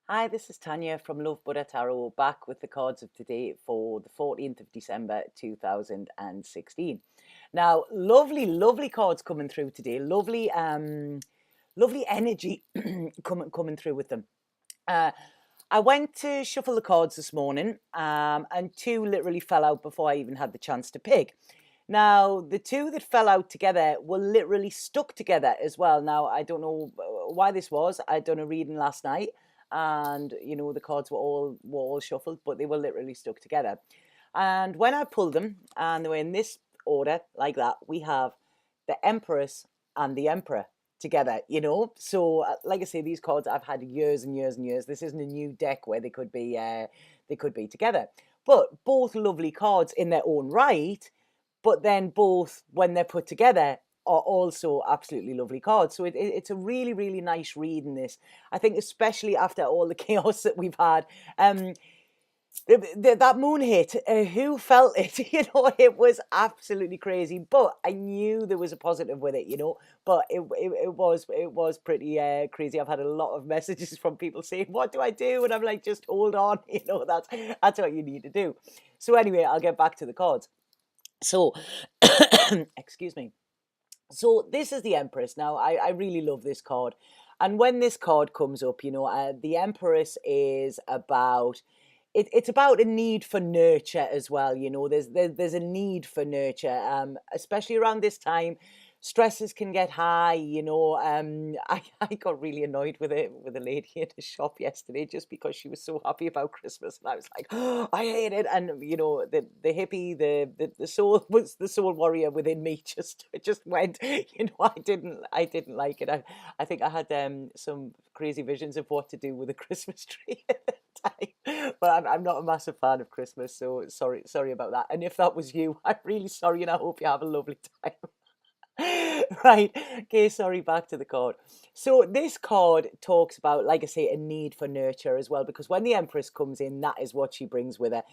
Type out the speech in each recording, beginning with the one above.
Hi, this is Tanya from Love Buddha Tarot, back with the cards of today for the 14th of December 2016. Now, lovely cards coming through today. Lovely energy coming through with them. Uh, I went to shuffle the cards this morning, and two literally fell out before I even had the chance to pick. Now, the two that fell out together were literally stuck together as well. Now, I don't know why this was. I'd done a reading last night, and the cards were all shuffled, but they were literally stuck together. And when I pulled them, and they were in this order like that, we have the Empress and the Emperor together. So like I say, these cards I've had years and years and years. This isn't a new deck where they could be together, but both lovely cards in their own right. But then both, when they're put together, are also absolutely lovely cards. So it's a really, really nice read in this. I think, especially after all the chaos that we've had. That moon hit, who felt it? It was absolutely crazy, but I knew there was a positive with it. But it was pretty crazy. I've had a lot of messages from people saying, what do I do? And I'm like, just hold on. That's what you need to do. So anyway, I'll get back to the cards. So excuse me. So this is the Empress. Now, I really love this card. And when this card comes up, the Empress is about it's about a need for nurture as well. There's a need for nurture, especially around this time. Stresses can get high. I got really annoyed with a lady at a shop yesterday just because she was so happy about Christmas, and I was like, oh, I hate it. And the hippie, the soul warrior within me just went. I didn't like it. I think I had some crazy visions of what to do with a Christmas tree at the time. But I'm not a massive fan of Christmas, so sorry about that. And if that was you, I'm really sorry, and I hope you have a lovely time. Right. Okay, sorry, back to the card. So this card talks about, like I say, a need for nurture as well, because when the Empress comes in, that is what she brings with her.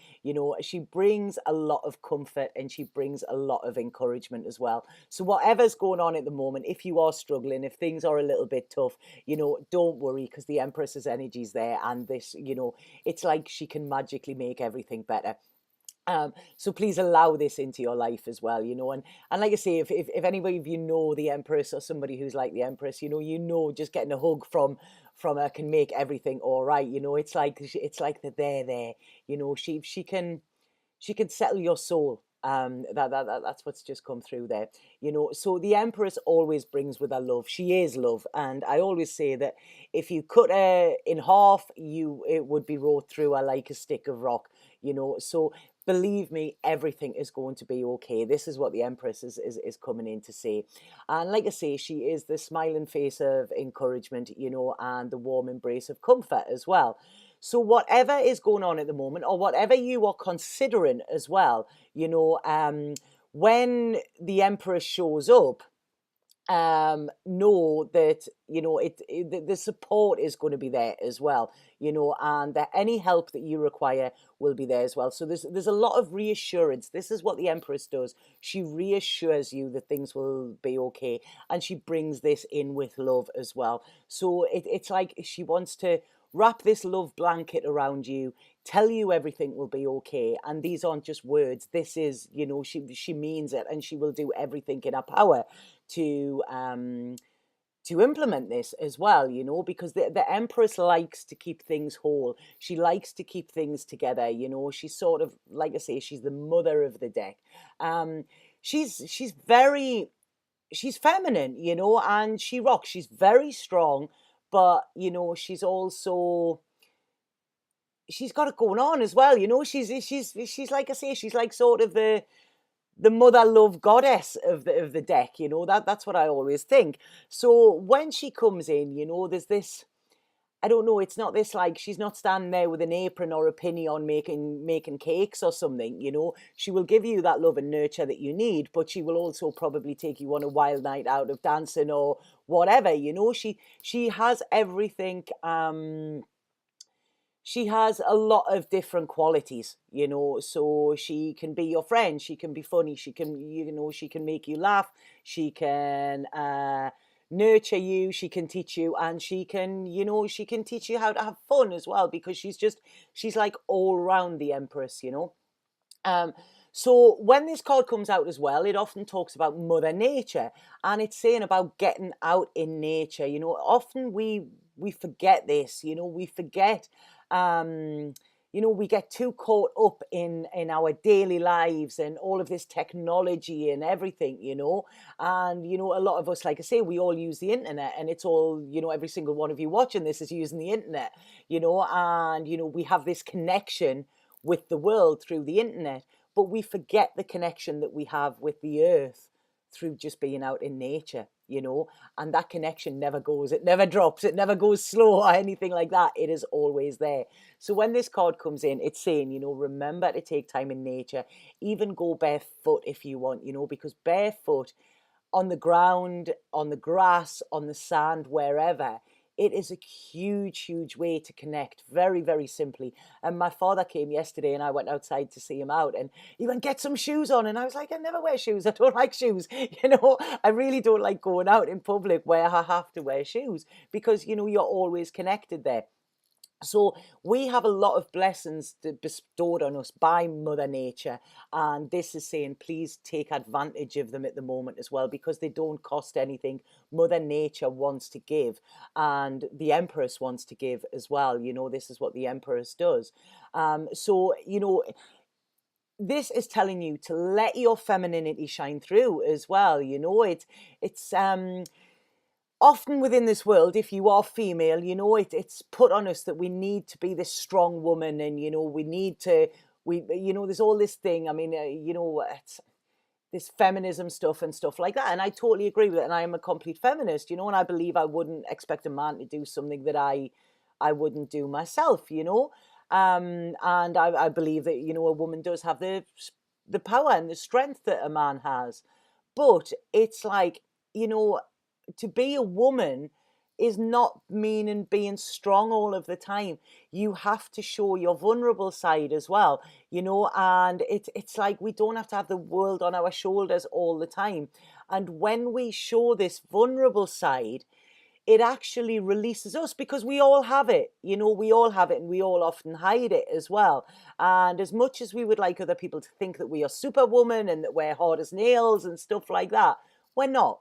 She brings a lot of comfort, and she brings a lot of encouragement as well. So whatever's going on at the moment, if you are struggling, if things are a little bit tough, don't worry, because the Empress's energy's there, and it's like she can magically make everything better. So please allow this into your life as well, and like I say, if anybody of you know the Empress, or somebody who's like the Empress, just getting a hug from her can make everything all right. It's like that they're there. She can settle your soul. That's what's just come through there. So the Empress always brings with her love. She is love, and I always say that if you cut her in half, it would be wrote through her like a stick of rock. So believe me, everything is going to be okay. This is what the Empress is coming in to say. And like I say, she is the smiling face of encouragement, and the warm embrace of comfort as well. So whatever is going on at the moment, or whatever you are considering as well, when the Empress shows up, know that the support is going to be there as well, and that any help that you require will be there as well. So there's a lot of reassurance. This is what the Empress does. She reassures you that things will be okay, and she brings this in with love as well. So it's like she wants to wrap this love blanket around you, tell you everything will be okay. And these aren't just words. This is, she means it, and she will do everything in her power to implement this as well, because the Empress likes to keep things whole. She likes to keep things together. She's sort of, like I say, she's the mother of the deck. She's feminine, and she rocks. She's very strong, but she's got it going on as well. She's like I say, she's like sort of the mother love goddess of the deck. That's what I always think. So when she comes in, there's this, I don't know, it's not this, like, she's not standing there with an apron or a penny on making cakes or something. She will give you that love and nurture that you need, but she will also probably take you on a wild night out of dancing or whatever. She has everything. She has a lot of different qualities, so she can be your friend, she can be funny, she can make you laugh, she can nurture you, she can teach you, and she can, she can teach you how to have fun as well, because she's like all round the Empress. Um, so when this card comes out as well, it often talks about Mother Nature, and it's saying about getting out in nature. Often we forget this. We forget. We get too caught up in our daily lives and all of this technology and everything. And a lot of us, like I say, we all use the internet, and it's all, every single one of you watching this is using the internet. And we have this connection with the world through the internet, but we forget the connection that we have with the earth through just being out in nature. And that connection never goes, it never drops, it never goes slow or anything like that. It is always there. So when this card comes in, it's saying, remember to take time in nature, even go barefoot if you want, because barefoot on the ground, on the grass, on the sand, wherever, it is a huge, huge way to connect, very, very simply. And my father came yesterday, and I went outside to see him out, and he went, get some shoes on. And I was like, I never wear shoes. I don't like shoes. I really don't like going out in public where I have to wear shoes, because, you're always connected there. So we have a lot of blessings bestowed on us by Mother Nature, and this is saying please take advantage of them at the moment as well, because they don't cost anything. Mother Nature wants to give, and the Empress wants to give as well. This is what the Empress does. So this is telling you to let your femininity shine through as well. It's often within this world, if you are female, it's put on us that we need to be this strong woman, and we need to, there's all this thing. I mean, it's this feminism stuff and stuff like that, and I totally agree with it. And I am a complete feminist, and I believe I wouldn't expect a man to do something that I wouldn't do myself. And I believe that a woman does have the power and the strength that a man has, but it's like, to be a woman is not meaning being strong all of the time. You have to show your vulnerable side as well, and it's like we don't have to have the world on our shoulders all the time. And when we show this vulnerable side, it actually releases us, because we all have it. We all have it, and we all often hide it as well. And as much as we would like other people to think that we are superwoman and that we're hard as nails and stuff like that, we're not.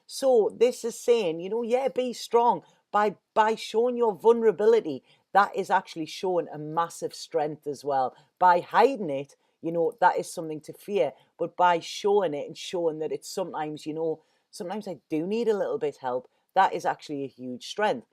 So this is saying, yeah, be strong by showing your vulnerability. That is actually showing a massive strength as well. By hiding it, that is something to fear. But by showing it and showing that it's sometimes, sometimes I do need a little bit help, that is actually a huge strength.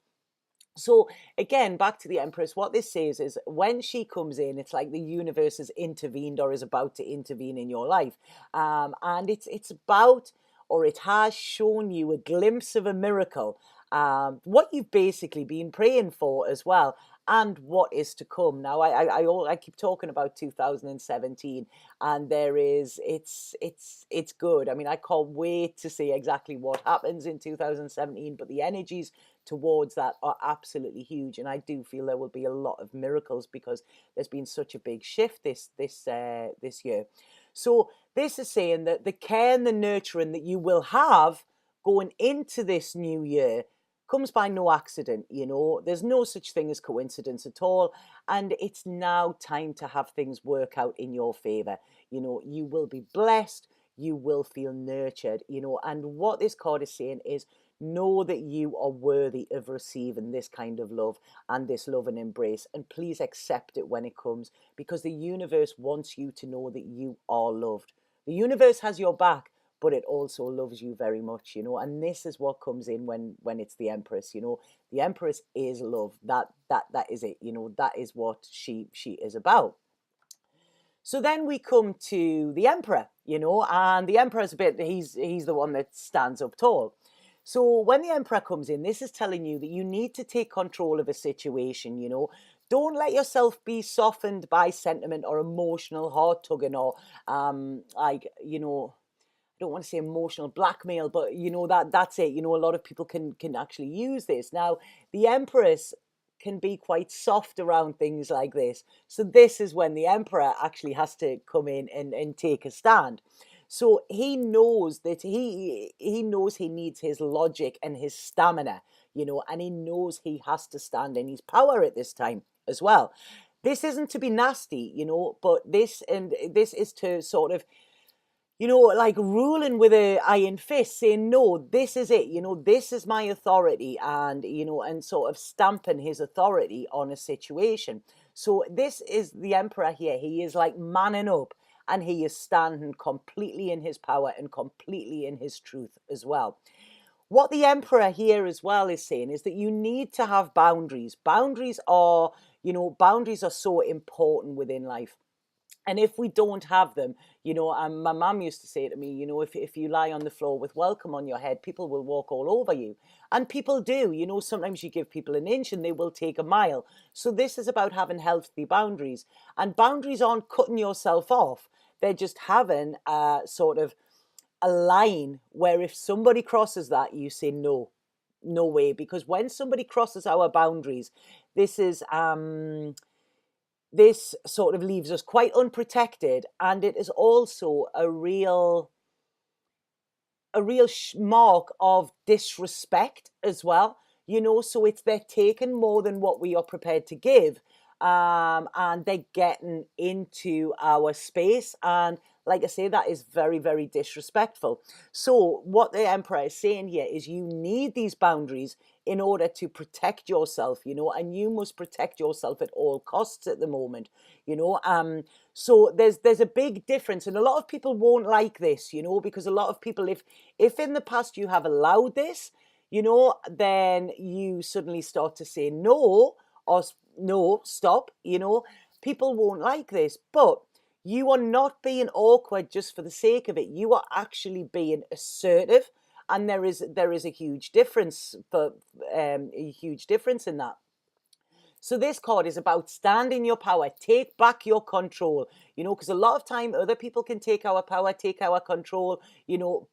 So again, back to the Empress, what this says is when she comes in, it's like the universe has intervened or is about to intervene in your life. And it's about, or it has shown you a glimpse of a miracle, what you've basically been praying for as well, and what is to come. Now, I keep talking about 2017, and it's good. I mean, I can't wait to see exactly what happens in 2017, but the energies towards that are absolutely huge, and I do feel there will be a lot of miracles, because there's been such a big shift this year. So this is saying that the care and the nurturing that you will have going into this new year comes by no accident. There's no such thing as coincidence at all, and it's now time to have things work out in your favor. You will be blessed, you will feel nurtured, and what this card is saying is, know that you are worthy of receiving this kind of love and this love and embrace, and please accept it when it comes, because the universe wants you to know that you are loved. The universe has your back, but it also loves you very much, and this is what comes in when it's the Empress. The Empress is love. That is it. That is what she is about. So then we come to the Emperor, and the Emperor's a bit, he's the one that stands up tall. So when the Emperor comes in, this is telling you that you need to take control of a situation. Don't let yourself be softened by sentiment or emotional heart tugging, or I don't want to say emotional blackmail, but that's it. A lot of people can actually use this. Now, the Empress can be quite soft around things like this. So this is when the Emperor actually has to come in and take a stand. So he knows that he knows he needs his logic and his stamina, and he knows he has to stand in his power at this time as well. This isn't to be nasty, but this is to sort of, like ruling with a iron fist, saying, no, this is it, this is my authority, and sort of stamping his authority on a situation. So this is the emperor here. He is like manning up, and he is standing completely in his power and completely in his truth as well. What the emperor here as well is saying is that you need to have boundaries. Boundaries are so important within life. And if we don't have them, my mum used to say to me, if you lie on the floor with welcome on your head, people will walk all over you. And people do, sometimes you give people an inch and they will take a mile. So this is about having healthy boundaries. And boundaries aren't cutting yourself off. They're just having a sort of a line where if somebody crosses that, you say, no, no way. Because when somebody crosses our boundaries, this is this sort of leaves us quite unprotected, and it is also a real mark of disrespect as well, so they're taking more than what we are prepared to give, and they're getting into our space, and like I say, that is very, very disrespectful. So what the emperor is saying here is you need these boundaries in order to protect yourself, and you must protect yourself at all costs at the moment, so there's a big difference, and a lot of people won't like this, because a lot of people, if in the past you have allowed this, then you suddenly start to say no, or no, stop, people won't like this, but you are not being awkward just for the sake of it. You are actually being assertive, and there is a huge difference a huge difference in that. So this card is about standing your power, take back your control, because a lot of time other people can take our power, take our control,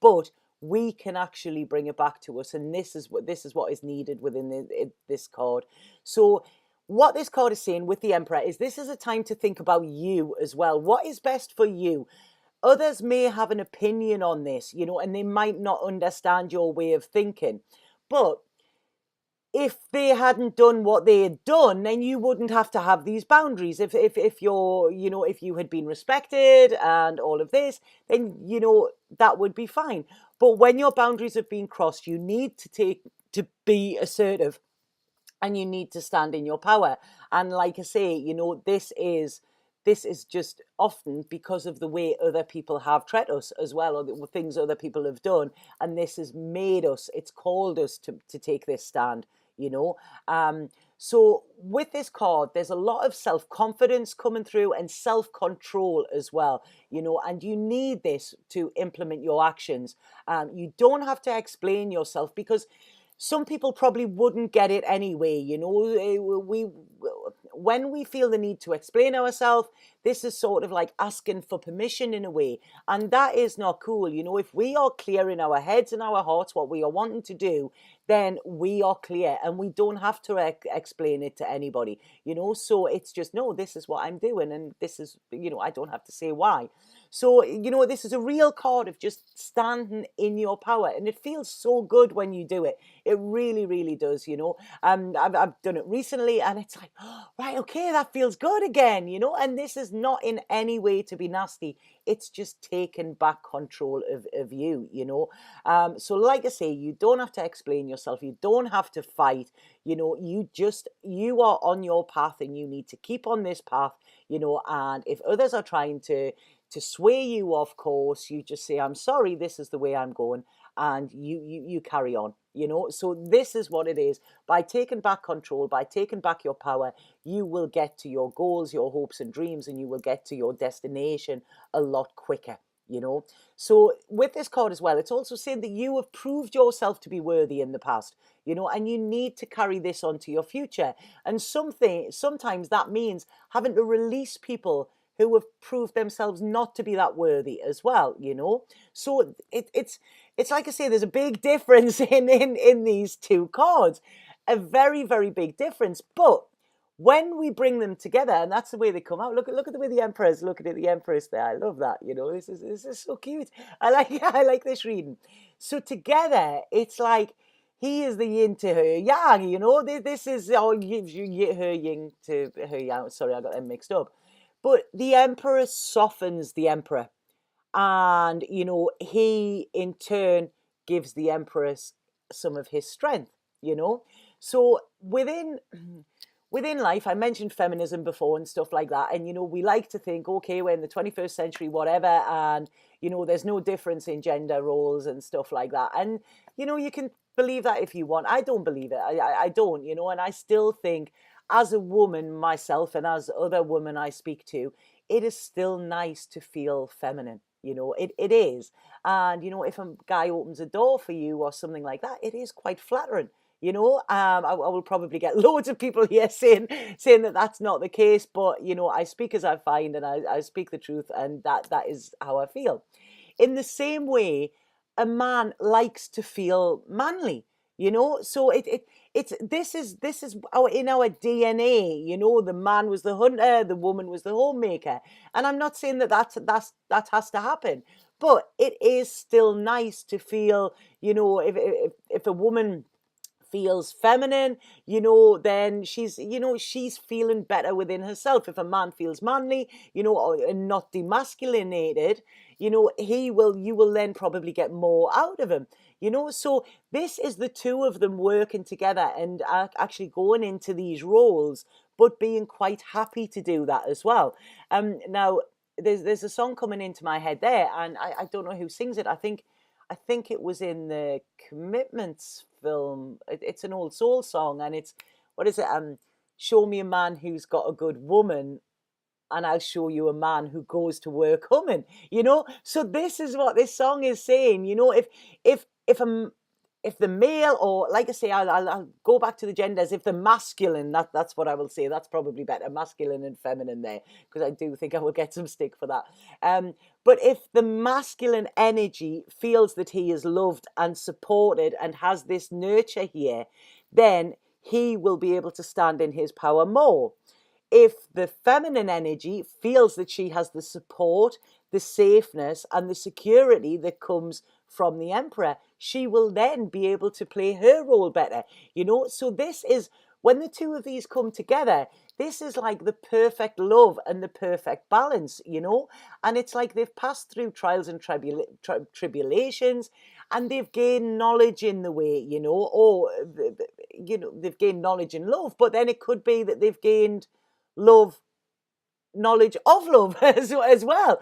but we can actually bring it back to us. And this is what is needed within this card. So what this card is saying with the Emperor is this is a time to think about you as well. What is best for you? Others may have an opinion on this, and they might not understand your way of thinking. But if they hadn't done what they had done, then you wouldn't have to have these boundaries. If you're, if you had been respected and all of this, then, that would be fine. But when your boundaries have been crossed, you need to be assertive, and you need to stand in your power. And like I say, this is just often because of the way other people have treated us as well, or the things other people have done. And this has made us, it's called us to take this stand, So with this card, there's a lot of self-confidence coming through and self-control as well, and you need this to implement your actions. You don't have to explain yourself, because some people probably wouldn't get it anyway. When we feel the need to explain ourselves, this is sort of like asking for permission in a way, and that is not cool. If we are clear in our heads and our hearts what we are wanting to do, then we are clear, and we don't have to explain it to anybody. So it's just, no, this is what I'm doing, and this is, I don't have to say why. So, this is a real card of just standing in your power, and it feels so good when you do it. It really, really does, I've done it recently, and it's like, oh, right, okay, that feels good again, and this is not in any way to be nasty. It's just taking back control of you, So like I say, you don't have to explain yourself. You don't have to fight, you are on your path, and you need to keep on this path, and if others are trying to sway you off course, you just say, I'm sorry, this is the way I'm going, and you carry on, So this is what it is. By taking back control, by taking back your power, you will get to your goals, your hopes and dreams, and you will get to your destination a lot quicker, So with this card as well, it's also saying that you have proved yourself to be worthy in the past, and you need to carry this on to your future. And sometimes that means having to release people who have proved themselves not to be that worthy as well, So it's like I say, there's a big difference in these two cards, a very, very big difference. But when we bring them together, and that's the way they come out. Look at the way the Emperor's looking at the Empress there. I love that. This is so cute. I like I like this reading. So together, it's like he is the yin to her yang. This is her yin to her yang. Sorry, I got them mixed up. But the Emperor softens the Emperor, and he in turn gives the Empress some of his strength. So within life, I mentioned feminism before and stuff like that. And, we like to think, okay, we're in the 21st century, whatever. And, there's no difference in gender roles and stuff like that. And, you can believe that if you want. I don't believe it. I don't, and I still think as a woman myself and as other women I speak to, it is still nice to feel feminine. It is. And, if a guy opens a door for you or something like that, it is quite flattering. I will probably get loads of people here saying that that's not the case, but I speak as I find, and I speak the truth, and that is how I feel. In the same way, a man likes to feel manly. So it's this is in our DNA. The man was the hunter, the woman was the homemaker, and I'm not saying that has to happen, but it is still nice to feel. If a woman feels feminine, then she's feeling better within herself. If a man feels manly, and not demasculinated, you will then probably get more out of him. So this is the two of them working together and actually going into these roles, but being quite happy to do that as well. Now there's a song coming into my head there, and I don't know who sings it. I think it was in the Commitments film. It's an old soul song, and it's, what is it? Show me a man who's got a good woman, and I'll show you a man who goes to work humming. So this is what this song is saying. If the male, or like I say, I'll go back to the genders. If the masculine, that's what I will say. That's probably better, masculine and feminine there, because I do think I will get some stick for that. But if the masculine energy feels that he is loved and supported and has this nurture here, then he will be able to stand in his power more. If the feminine energy feels that she has the support, the safeness, and the security that comes from the Emperor, she will then be able to play her role better. So this is, when the two of these come together, this is like the perfect love and the perfect balance. And it's like they've passed through trials and tribulations, and they've gained knowledge in the way, or they've gained knowledge and love. But then it could be that they've gained love, knowledge of love as well.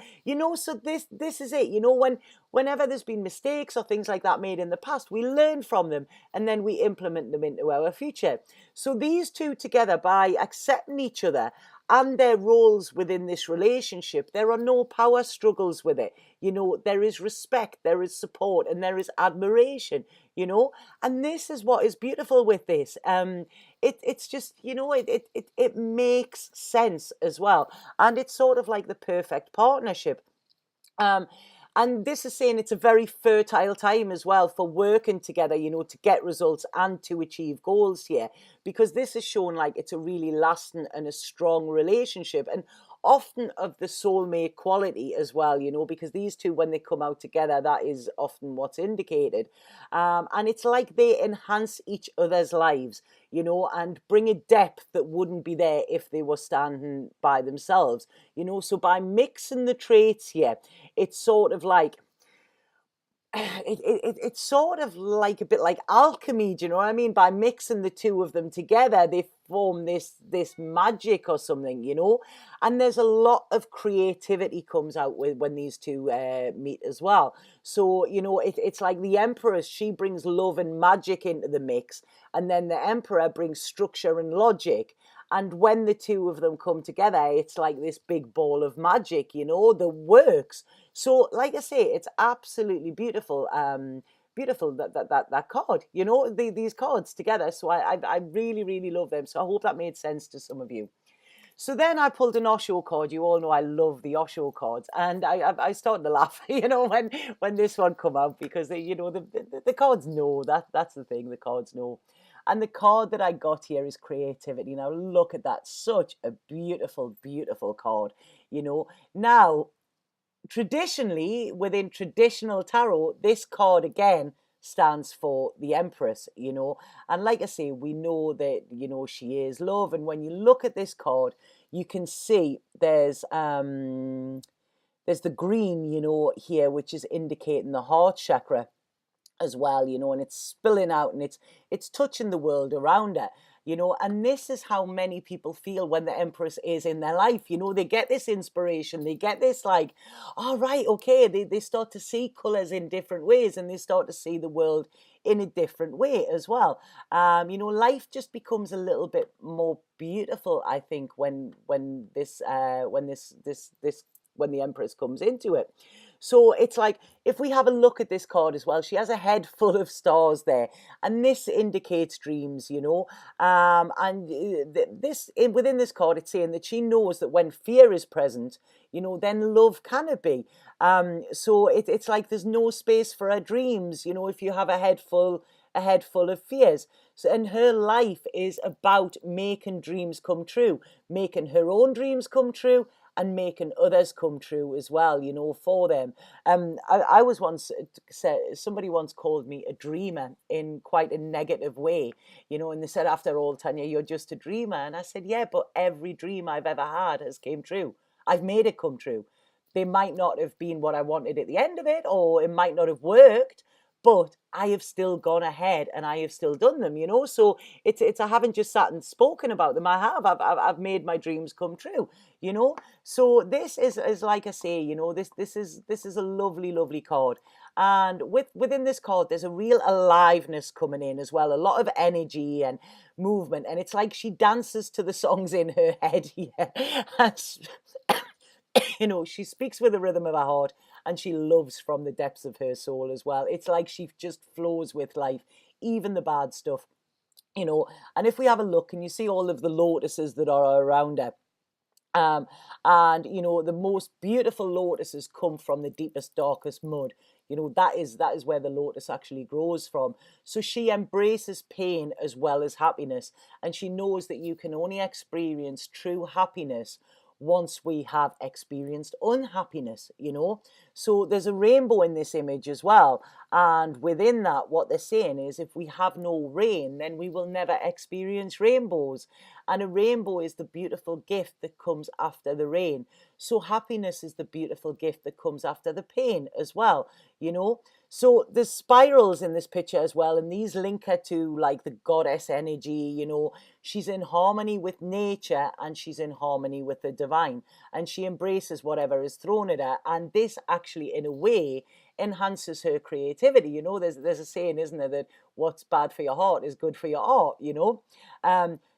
So this is it. Whenever there's been mistakes or things like that made in the past, we learn from them and then we implement them into our future. So these two together, by accepting each other and their roles within this relationship, there are no power struggles with it. There is respect, there is support, and there is admiration. And this is what is beautiful with this. It's just, it makes sense as well, and it's sort of like the perfect partnership. Um, and this is saying it's a very fertile time as well for working together, to get results and to achieve goals here, because this is shown like it's a really lasting and a strong relationship, and often of the soulmate quality as well, because these two, when they come out together, that is often what's indicated. And it's like they enhance each other's lives, and bring a depth that wouldn't be there if they were standing by themselves. So by mixing the traits here, it's sort of like, it's sort of like a bit like alchemy. Do you know what I mean? By mixing the two of them together, they form this magic or something, and there's a lot of creativity comes out with when these two meet as well. So it's like the Empress, she brings love and magic into the mix, and then the Emperor brings structure and logic. And when the two of them come together, it's like this big ball of magic, that works. So, like I say, it's absolutely beautiful. Beautiful that card, these cards together. So I really, really love them. So I hope that made sense to some of you. So then I pulled an Osho card. You all know I love the Osho cards, and I started to laugh, when this one come out, because the cards know that's the thing. The cards know. And the card that I got here is creativity. Now look at that, such a beautiful, beautiful card. Now traditionally, within traditional tarot, this card again stands for the Empress. And like I say, we know that she is love. And when you look at this card, you can see there's the green, here, which is indicating the heart chakra as well, and it's spilling out, and it's touching the world around her. And this is how many people feel when the Empress is in their life. They get this inspiration, they get this, like, all right, okay, they start to see colors in different ways, and they start to see the world in a different way as well. Life just becomes a little bit more beautiful, I think, when the Empress comes into it. So it's like, if we have a look at this card as well, she has a head full of stars there, and this indicates dreams. And within this card, it's saying that she knows that when fear is present, then love cannot be. So it's like there's no space for her dreams. If you have a head full of fears. So, and her life is about making dreams come true, making her own dreams come true, and making others come true as well, for them. I was once said, somebody once called me a dreamer in quite a negative way, and they said, after all, Tanya, you're just a dreamer. And I said, yeah, but every dream I've ever had has came true. I've made it come true. They might not have been what I wanted at the end of it, or it might not have worked, but I have still gone ahead and I have still done them. So it's I haven't just sat and spoken about them. I've made my dreams come true. So this is like I say, this is a lovely, lovely card. And within this card, there's a real aliveness coming in as well, a lot of energy and movement, and it's like she dances to the songs in her head here. And she speaks with the rhythm of her heart, and she loves from the depths of her soul as well. It's like she just flows with life, even the bad stuff. And if we have a look, and you see all of the lotuses that are around her, um, and the most beautiful lotuses come from the deepest, darkest mud. That is where the lotus actually grows from. So she embraces pain as well as happiness, and she knows that you can only experience true happiness once we have experienced unhappiness. So there's a rainbow in this image as well, and within that, what they're saying is, if we have no rain, then we will never experience rainbows. And a rainbow is the beautiful gift that comes after the rain. So happiness is the beautiful gift that comes after the pain as well, you know. So there's spirals in this picture as well, and these link her to like the goddess energy. She's in harmony with nature, and she's in harmony with the divine, and she embraces whatever is thrown at her. And this actually, in a way, enhances her creativity. There's a saying, isn't there, that what's bad for your heart is good for your art.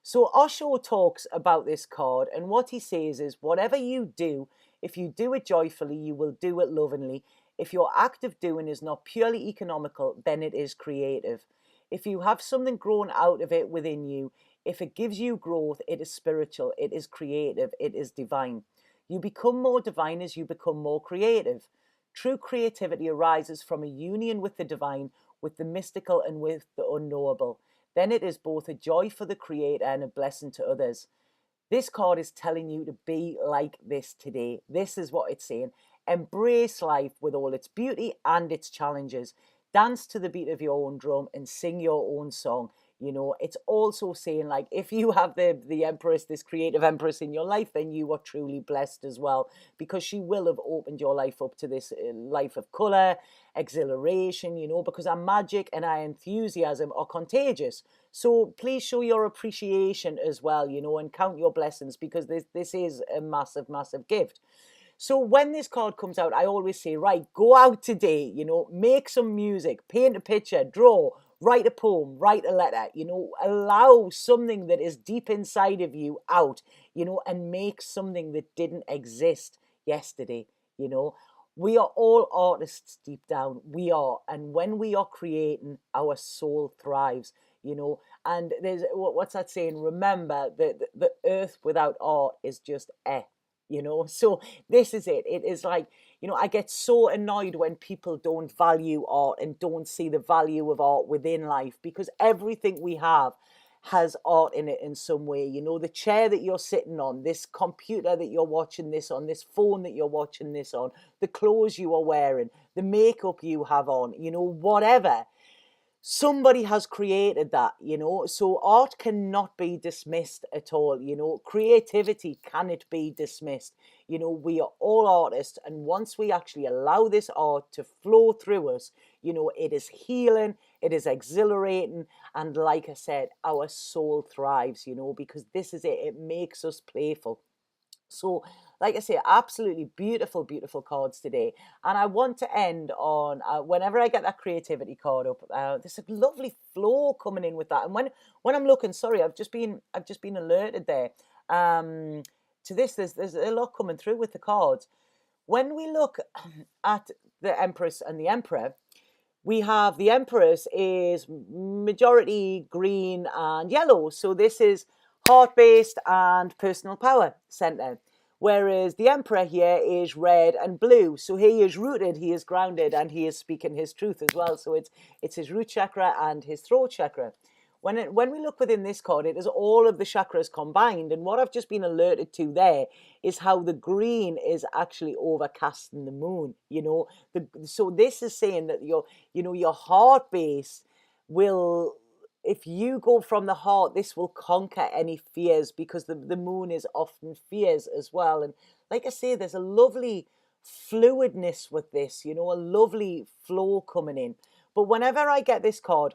So Osho talks about this card, and what he says is, whatever you do, if you do it joyfully, you will do it lovingly. If your act of doing is not purely economical, then it is creative. If you have something grown out of it within you, if it gives you growth, it is spiritual, it is creative, it is divine. You become more divine as you become more creative. True creativity arises from a union with the divine, with the mystical, and with the unknowable. Then it is both a joy for the creator and a blessing to others. This card is telling you to be like this today. This is what it's saying. Embrace life with all its beauty and its challenges. Dance to the beat of your own drum and sing your own song. It's also saying, like, if you have the Empress, this creative Empress in your life, then you are truly blessed as well, because she will have opened your life up to this life of color, exhilaration, because our magic and our enthusiasm are contagious. So please show your appreciation as well, and count your blessings, because this is a massive, massive gift. So when this card comes out, I always say, right, go out today, make some music, paint a picture, draw, write a poem, write a letter, allow something that is deep inside of you out, and make something that didn't exist yesterday. We are all artists deep down. We are. And when we are creating, our soul thrives, and there's, what's that saying? Remember that the earth without art is just air. So this is it. It is like, I get so annoyed when people don't value art and don't see the value of art within life, because everything we have has art in it in some way. The chair that you're sitting on, this computer that you're watching this on, this phone that you're watching this on, the clothes you are wearing, the makeup you have on, whatever. Somebody has created that, so art cannot be dismissed at all. Creativity cannot be dismissed. We are all artists, and once we actually allow this art to flow through us, it is healing, it is exhilarating, and like I said, our soul thrives, because this is it. It makes us playful. So, like I say, absolutely beautiful, beautiful cards today. And I want to end on whenever I get that creativity card up, there's a lovely flow coming in with that. And when I'm looking, sorry, I've just been alerted there to this. There's a lot coming through with the cards. When we look at the Empress and the Emperor, we have the Empress is majority green and yellow. So this is heart-based and personal power center. Whereas the Emperor here is red and blue. So he is rooted, he is grounded, and he is speaking his truth as well. So it's his root chakra and his throat chakra. When we look within this card, it is all of the chakras combined. And what I've just been alerted to there is how the green is actually overcasting the moon. So this is saying that your heart base will, if you go from the heart, this will conquer any fears, because the moon is often fears as well. And like I say, there's a lovely fluidness with this, a lovely flow coming in. But whenever I get this card,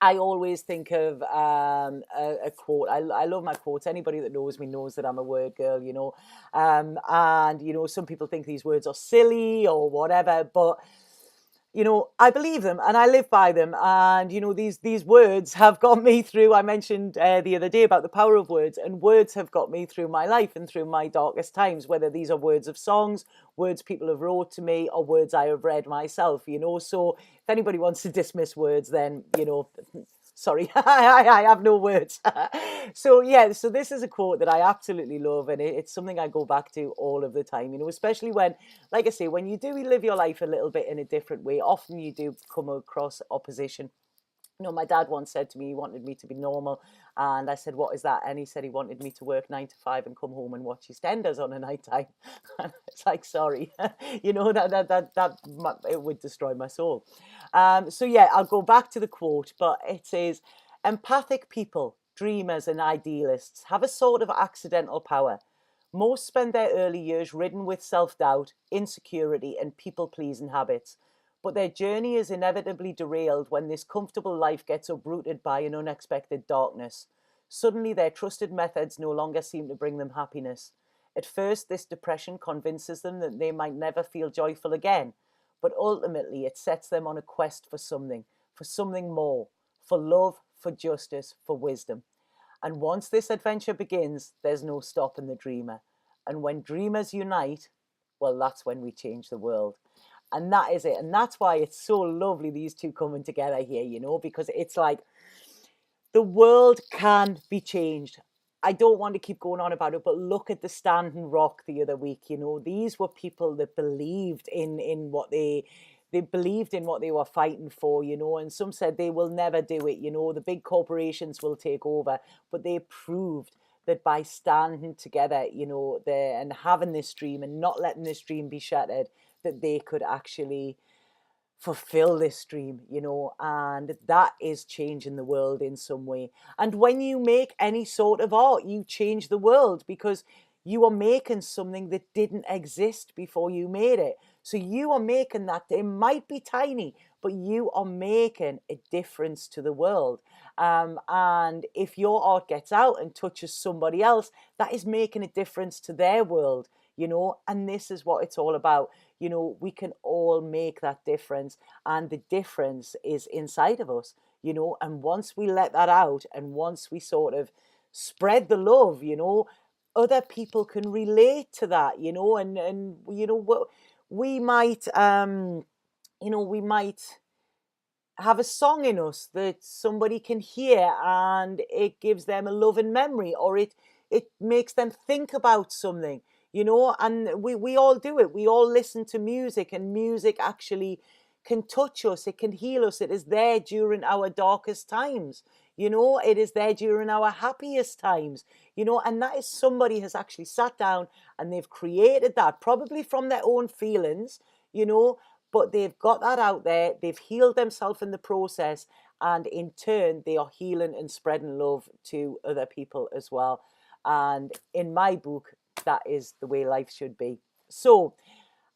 I always think of a quote. I love my quotes. Anybody that knows me knows that I'm a word girl, and some people think these words are silly or whatever, but I believe them and I live by them. And, these words have got me through. I mentioned the other day about the power of words, and words have got me through my life and through my darkest times, whether these are words of songs, words people have wrote to me, or words I have read myself, So if anybody wants to dismiss words, then, sorry, I have no words. So this is a quote that I absolutely love, and it's something I go back to all of the time, especially when, like I say, when you do live your life a little bit in a different way, often you do come across opposition. My dad once said to me he wanted me to be normal, and I said, "What is that?" And he said he wanted me to work 9 to 5 and come home and watch his tenders on a night time. It's like, sorry, that it would destroy my soul. So I'll go back to the quote, but it says, "Empathic people, dreamers, and idealists have a sort of accidental power. Most spend their early years ridden with self-doubt, insecurity, and people-pleasing habits. But their journey is inevitably derailed when this comfortable life gets uprooted by an unexpected darkness. Suddenly, their trusted methods no longer seem to bring them happiness. At first, this depression convinces them that they might never feel joyful again, but ultimately, it sets them on a quest for something more, for love, for justice, for wisdom. And once this adventure begins, there's no stopping the dreamer. And when dreamers unite, well, that's when we change the world." And that is it. And that's why it's so lovely, these two coming together here, because it's like the world can be changed. I don't want to keep going on about it, but look at the Standing Rock the other week. These were people that believed in what they believed in what they were fighting for, and some said they will never do it, the big corporations will take over, but they proved that by standing together, and having this dream and not letting this dream be shattered, that they could actually fulfill this dream, and that is changing the world in some way. And when you make any sort of art, you change the world, because you are making something that didn't exist before you made it. So you are making that, it might be tiny, but you are making a difference to the world. And if your art gets out and touches somebody else, that is making a difference to their world, and this is what it's all about. We can all make that difference, and the difference is inside of us, and once we let that out, and once we sort of spread the love, other people can relate to that, and we might we might have a song in us that somebody can hear, and it gives them a loving memory, or it makes them think about something. you know, and we all do it. We all listen to music, and music actually can touch us, it can heal us. It is there during our darkest times, you know, it is there during our happiest times, you know, and that is somebody has actually sat down and they've created that, probably from their own feelings, you know, but they've got that out there, they've healed themselves in the process, and in turn they are healing and spreading love to other people as well. And in my book, that is the way life should be. So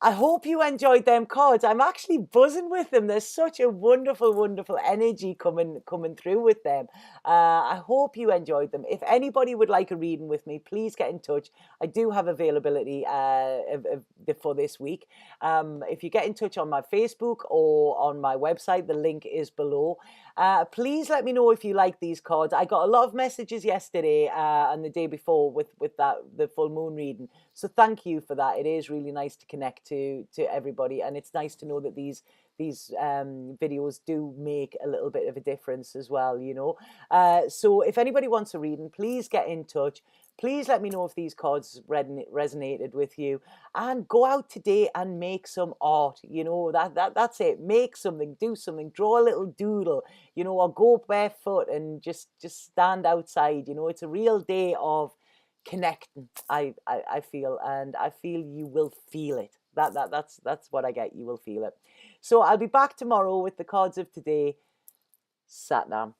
I hope you enjoyed them cards. I'm actually buzzing with them. There's such a wonderful, wonderful energy coming through with them. I hope you enjoyed them. If anybody would like a reading with me, please get in touch. I do have availability for this week. If you get in touch on my Facebook or on my website, the link is below. Please let me know if you like these cards. I got a lot of messages yesterday and the day before with the full moon reading. So thank you for that. It is really nice to connect to everybody, and it's nice to know that these videos do make a little bit of a difference as well, you know. So if anybody wants a reading, please get in touch. Please let me know if these cards resonated with you, and go out today and make some art. You know, that's it. Make something, do something, draw a little doodle, you know, or go barefoot and just stand outside. You know, it's a real day of connecting. I feel, and I feel you will feel it. That's what I get. You will feel it. So I'll be back tomorrow with the cards of today. Satnam.